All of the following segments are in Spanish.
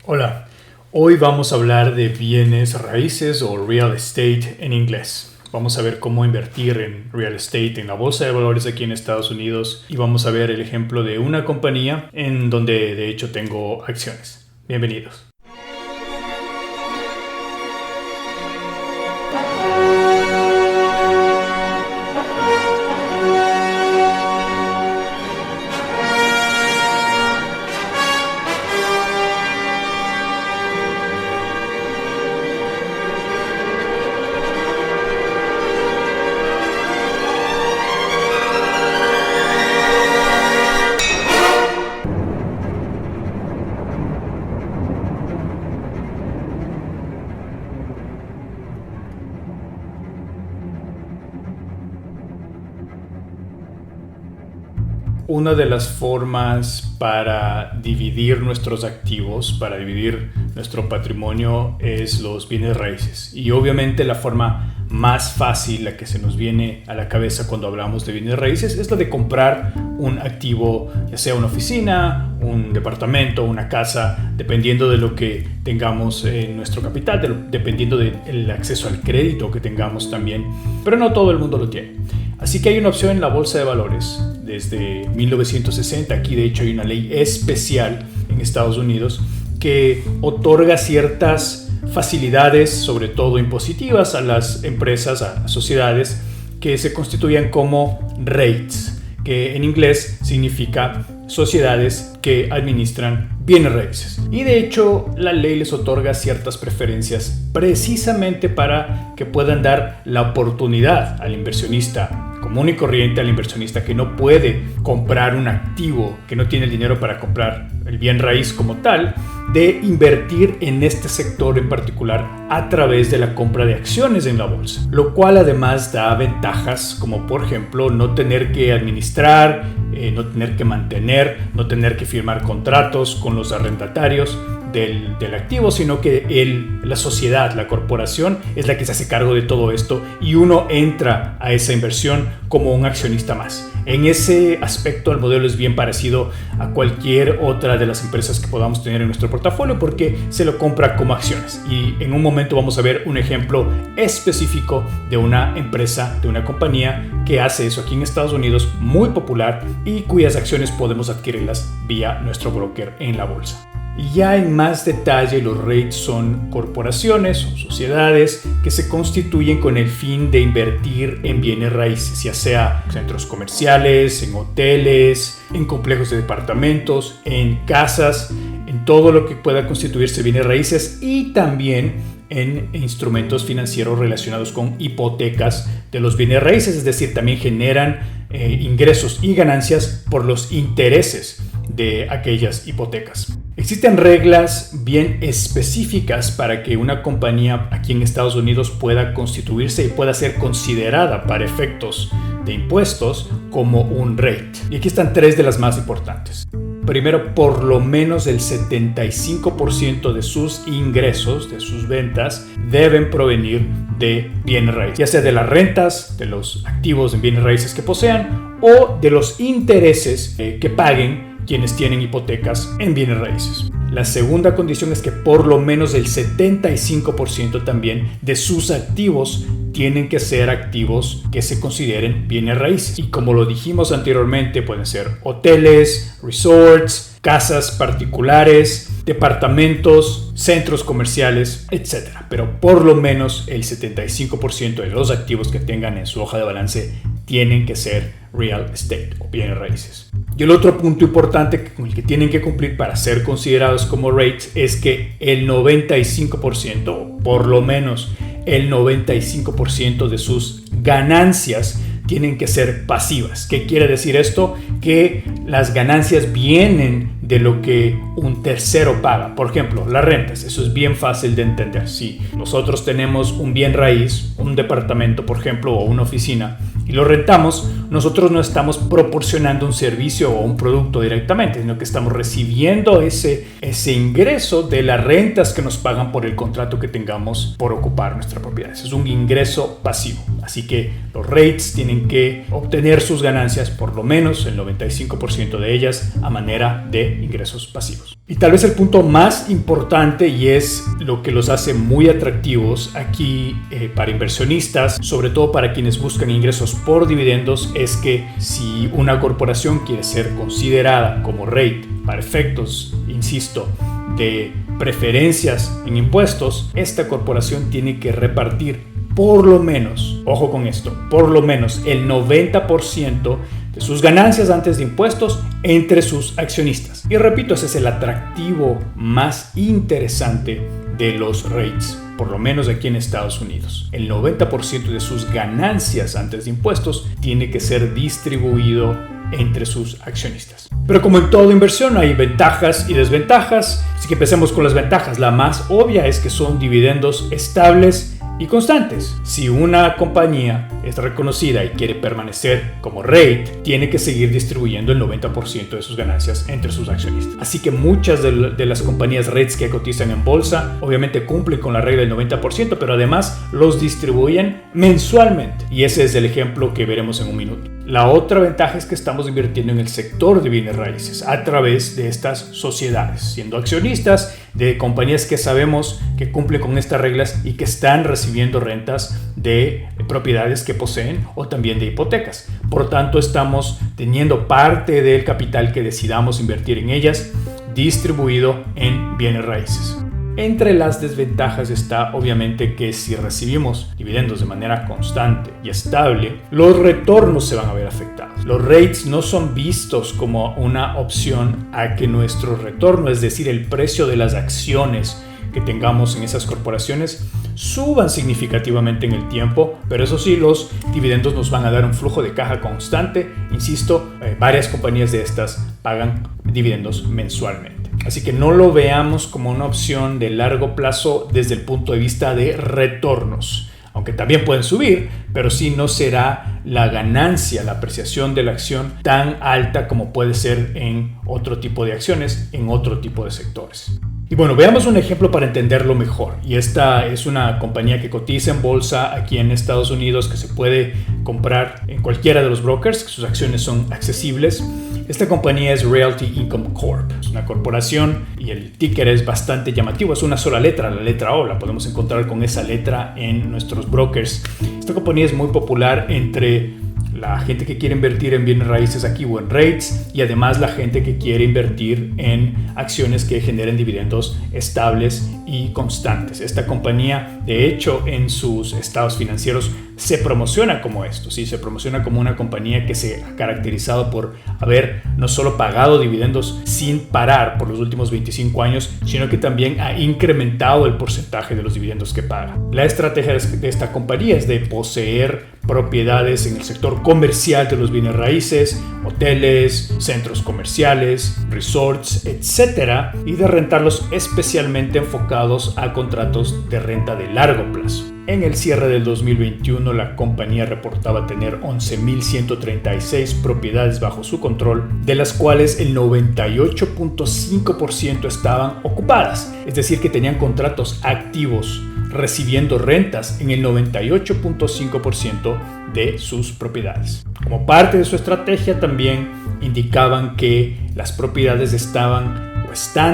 Hola, hoy vamos a hablar de bienes raíces o real estate en inglés. Vamos a ver cómo invertir en real estate en la bolsa de valores aquí en Estados Unidos y vamos a ver el ejemplo de una compañía en donde de hecho tengo acciones. Bienvenidos. Una de las formas para dividir nuestros activos, para dividir nuestro patrimonio, es los bienes raíces. Y obviamente la forma más fácil, la que se nos viene a la cabeza cuando hablamos de bienes raíces, es la de comprar un activo, ya sea una oficina, un departamento, una casa, dependiendo de lo que tengamos en nuestro capital, dependiendo del acceso al crédito que tengamos también. Pero no todo el mundo lo tiene. Así que hay una opción en la bolsa de valores desde 1960. Aquí de hecho hay una ley especial en Estados Unidos que otorga ciertas facilidades, sobre todo impositivas, a las empresas, a sociedades que se constituyan como REITs, que en inglés significa sociedades que administran bienes raíces. Y de hecho la ley les otorga ciertas preferencias precisamente para que puedan dar la oportunidad al inversionista común y corriente, al inversionista que no puede comprar un activo, que no tiene el dinero para comprar el bien raíz como tal, de invertir en este sector en particular a través de la compra de acciones en la bolsa, lo cual además da ventajas como por ejemplo no tener que administrar, no tener que mantener, no tener que firmar contratos con los arrendatarios del activo, sino que la sociedad, la corporación es la que se hace cargo de todo esto y uno entra a esa inversión como un accionista más. En ese aspecto el modelo es bien parecido a cualquier otra de las empresas que podamos tener en nuestro portafolio porque se lo compra como acciones, y en un momento vamos a ver un ejemplo específico de una empresa, de una compañía que hace eso aquí en Estados Unidos, muy popular, y cuyas acciones podemos adquirirlas vía nuestro broker en la bolsa. Y ya en más detalle, los REITs son corporaciones, son sociedades que se constituyen con el fin de invertir en bienes raíces, ya sea centros comerciales, en hoteles, en complejos de departamentos, en casas, en todo lo que pueda constituirse bienes raíces, y también en instrumentos financieros relacionados con hipotecas de los bienes raíces, es decir, también generan ingresos y ganancias por los intereses de aquellas hipotecas. Existen reglas bien específicas para que una compañía aquí en Estados Unidos pueda constituirse y pueda ser considerada para efectos de impuestos como un REIT. Y aquí están tres de las más importantes. Primero, por lo menos el 75% de sus ingresos, de sus ventas, deben provenir de bienes raíces, ya sea de las rentas, de los activos en bienes raíces que posean o de los intereses que paguen quienes tienen hipotecas en bienes raíces. La segunda condición es que por lo menos el 75% también de sus activos tienen que ser activos que se consideren bienes raíces. Y como lo dijimos anteriormente, pueden ser hoteles, resorts, casas particulares, departamentos, centros comerciales, etc. Pero por lo menos el 75% de los activos que tengan en su hoja de balance tienen que ser real estate o bienes raíces. Y el otro punto importante con el que tienen que cumplir para ser considerados como REITs es que el 95%, o por lo menos el 95% de sus ganancias tienen que ser pasivas. ¿Qué quiere decir esto? Que las ganancias vienen de lo que un tercero paga. Por ejemplo, las rentas. Eso es bien fácil de entender. Si nosotros tenemos un bien raíz, un departamento, por ejemplo, o una oficina, y lo rentamos, nosotros no estamos proporcionando un servicio o un producto directamente, sino que estamos recibiendo ese ingreso de las rentas que nos pagan por el contrato que tengamos por ocupar nuestra propiedad. Eso es un ingreso pasivo. Así que los REITs tienen que obtener sus ganancias, por lo menos el 95% de ellas, a manera de ingresos pasivos. Y tal vez el punto más importante, y es lo que los hace muy atractivos aquí para inversionistas, sobre todo para quienes buscan ingresos por dividendos, es que si una corporación quiere ser considerada como REIT para efectos, insisto, de preferencias en impuestos, esta corporación tiene que repartir por lo menos, ojo con esto, por lo menos el 90% de sus ganancias antes de impuestos entre sus accionistas. Y repito, ese es el atractivo más interesante de los REITs, por lo menos aquí en Estados Unidos. El 90% de sus ganancias antes de impuestos tiene que ser distribuido entre sus accionistas. Pero como en toda inversión hay ventajas y desventajas, así que empecemos con las ventajas. La más obvia es que son dividendos estables y constantes. Si una compañía es reconocida y quiere permanecer como REIT, tiene que seguir distribuyendo el 90% de sus ganancias entre sus accionistas. Así que muchas de las compañías REITs que cotizan en bolsa obviamente cumplen con la regla del 90%, pero además los distribuyen mensualmente. Y ese es el ejemplo que veremos en un minuto. La otra ventaja es que estamos invirtiendo en el sector de bienes raíces a través de estas sociedades, siendo accionistas de compañías que sabemos que cumplen con estas reglas y que están recibiendo rentas de propiedades que poseen o también de hipotecas. Por tanto, estamos teniendo parte del capital que decidamos invertir en ellas distribuido en bienes raíces. Entre las desventajas está obviamente que si recibimos dividendos de manera constante y estable, los retornos se van a ver afectados. Los REITs no son vistos como una opción a que nuestro retorno, es decir, el precio de las acciones que tengamos en esas corporaciones, suban significativamente en el tiempo, pero eso sí, los dividendos nos van a dar un flujo de caja constante. Insisto, varias compañías de estas pagan dividendos mensualmente. Así que no lo veamos como una opción de largo plazo desde el punto de vista de retornos. Aunque también pueden subir, pero sí no será la ganancia, la apreciación de la acción tan alta como puede ser en otro tipo de acciones, en otro tipo de sectores. Y bueno, veamos un ejemplo para entenderlo mejor. Y esta es una compañía que cotiza en bolsa aquí en Estados Unidos, que se puede comprar en cualquiera de los brokers, que sus acciones son accesibles. Esta compañía es Realty Income Corp. Es una corporación y el ticker es bastante llamativo. Es una sola letra, la letra O. La podemos encontrar con esa letra en nuestros brokers. Esta compañía es muy popular entre la gente que quiere invertir en bienes raíces aquí o en REITs, y además la gente que quiere invertir en acciones que generen dividendos estables y constantes. Esta compañía, de hecho, en sus estados financieros se promociona como esto, ¿sí? Se promociona como una compañía que se ha caracterizado por haber no solo pagado dividendos sin parar por los últimos 25 años, sino que también ha incrementado el porcentaje de los dividendos que paga. La estrategia de esta compañía es de poseer propiedades en el sector comercial de los bienes raíces, hoteles, centros comerciales, resorts, etc., y de rentarlos especialmente enfocados a contratos de renta de largo plazo. En el cierre del 2021, la compañía reportaba tener 11.136 propiedades bajo su control, de las cuales el 98.5% estaban ocupadas, es decir, que tenían contratos activos recibiendo rentas en el 98.5% de sus propiedades. Como parte de su estrategia, también indicaban que las propiedades están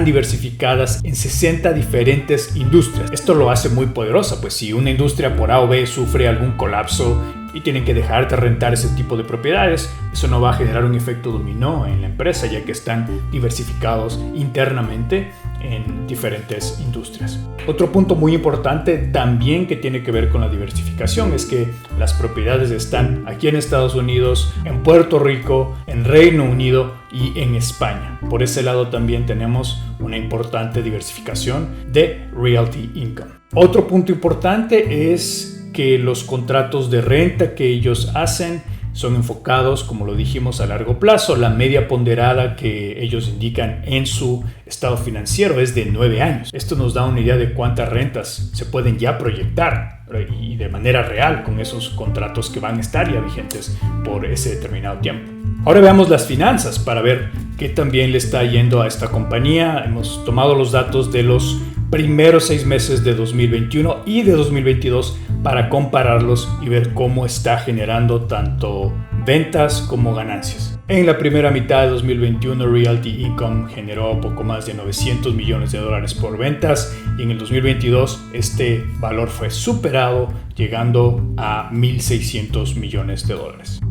diversificadas en 60 diferentes industrias. Esto lo hace muy poderosa, pues si una industria por A o B sufre algún colapso y tienen que dejar de rentar ese tipo de propiedades, eso no va a generar un efecto dominó en la empresa, ya que están diversificados internamente en diferentes industrias. Otro punto muy importante también que tiene que ver con la diversificación es que las propiedades están aquí en Estados Unidos, en Puerto Rico, en Reino Unido y en España. Por ese lado también tenemos una importante diversificación de Realty Income. Otro punto importante es que los contratos de renta que ellos hacen son enfocados, como lo dijimos, a largo plazo. La media ponderada que ellos indican en su estado financiero es de 9 años. Esto nos da una idea de cuántas rentas se pueden ya proyectar y de manera real con esos contratos que van a estar ya vigentes por ese determinado tiempo. Ahora veamos las finanzas para ver qué también le está yendo a esta compañía. Hemos tomado los datos de los primeros 6 meses de 2021 y de 2022 para compararlos y ver cómo está generando tanto ventas como ganancias. En la primera mitad de 2021, Realty Income generó poco más de $900 millones por ventas y en el 2022 este valor fue superado llegando a $1.600 millones.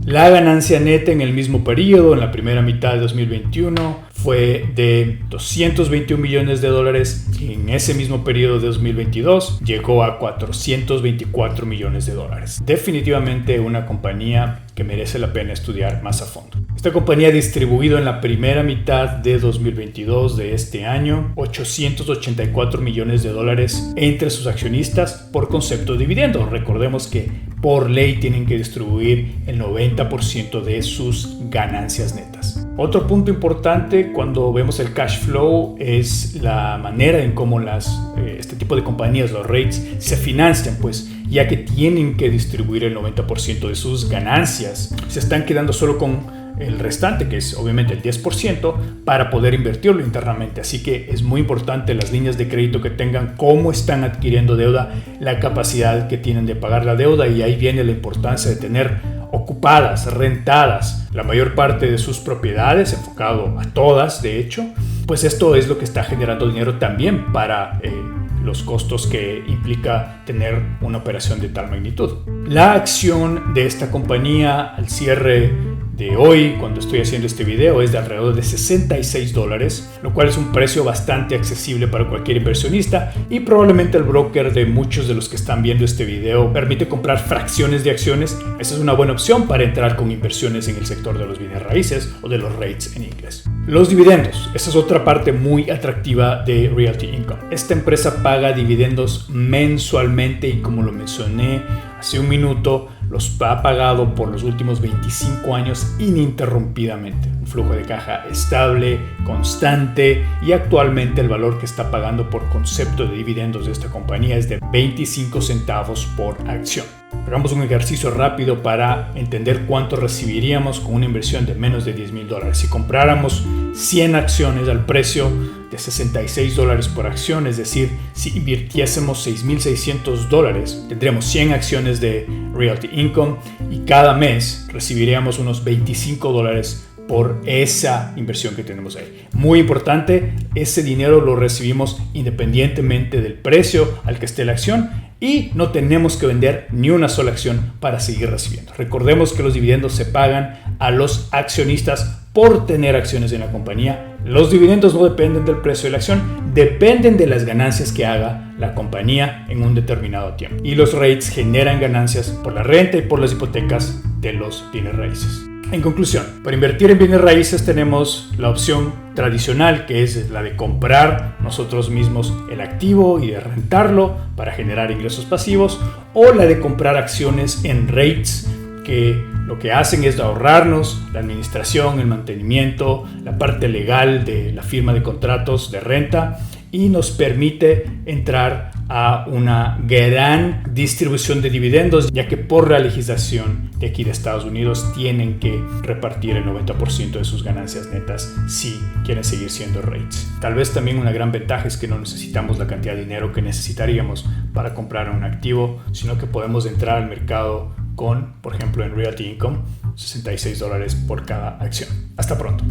La ganancia neta en el mismo periodo, en la primera mitad de 2021, fue de $221 millones y en ese mismo periodo de 2022 llegó a $424 millones. Definitivamente una compañía que merece la pena estudiar más a fondo. Esta compañía ha distribuido en la primera mitad de 2022 de este año $884 millones entre sus accionistas por concepto de dividendos. Recordemos que por ley tienen que distribuir el 90% de sus ganancias netas. Otro punto importante cuando vemos el cash flow es la manera en cómo este tipo de compañías, los REITs, se financian, pues ya que tienen que distribuir el 90% de sus ganancias, se están quedando solo con el restante, que es obviamente el 10%, para poder invertirlo internamente. Así que es muy importante las líneas de crédito que tengan, cómo están adquiriendo deuda, la capacidad que tienen de pagar la deuda, y ahí viene la importancia de tener ocupadas, rentadas la mayor parte de sus propiedades, enfocado a todas de hecho, pues esto es lo que está generando dinero también para los costos que implica tener una operación de tal magnitud. La acción de esta compañía al cierre de hoy, cuando estoy haciendo este video, es de alrededor de $66, lo cual es un precio bastante accesible para cualquier inversionista, y probablemente el broker de muchos de los que están viendo este video permite comprar fracciones de acciones. Esa es una buena opción para entrar con inversiones en el sector de los bienes raíces o de los REITs en inglés. Los dividendos, esa es otra parte muy atractiva de Realty Income. Esta empresa paga dividendos mensualmente y, como lo mencioné hace un minuto, los ha pagado por los últimos 25 años ininterrumpidamente. Un flujo de caja estable, constante, y actualmente el valor que está pagando por concepto de dividendos de esta compañía es de 25 centavos por acción. Hagamos un ejercicio rápido para entender cuánto recibiríamos con una inversión de menos de $10,000. Si compráramos 100 acciones al precio de $66 por acción, es decir, si invirtiésemos $6,600, tendríamos 100 acciones de Realty Income y cada mes recibiríamos unos $25 por esa inversión que tenemos ahí. Muy importante, ese dinero lo recibimos independientemente del precio al que esté la acción y no tenemos que vender ni una sola acción para seguir recibiendo. Recordemos que los dividendos se pagan a los accionistas por tener acciones en la compañía. Los dividendos no dependen del precio de la acción, dependen de las ganancias que haga la compañía en un determinado tiempo. Y los REITs generan ganancias por la renta y por las hipotecas de los bienes raíces. En conclusión, para invertir en bienes raíces tenemos la opción tradicional, que es la de comprar nosotros mismos el activo y de rentarlo para generar ingresos pasivos, o la de comprar acciones en REITs, que lo que hacen es ahorrarnos la administración, el mantenimiento, la parte legal de la firma de contratos de renta, y nos permite entrar a una gran distribución de dividendos, ya que por la legislación de aquí de Estados Unidos tienen que repartir el 90% de sus ganancias netas si quieren seguir siendo REITs. Tal vez también una gran ventaja es que no necesitamos la cantidad de dinero que necesitaríamos para comprar un activo, sino que podemos entrar al mercado con, por ejemplo, en Realty Income, $66 por cada acción. Hasta pronto.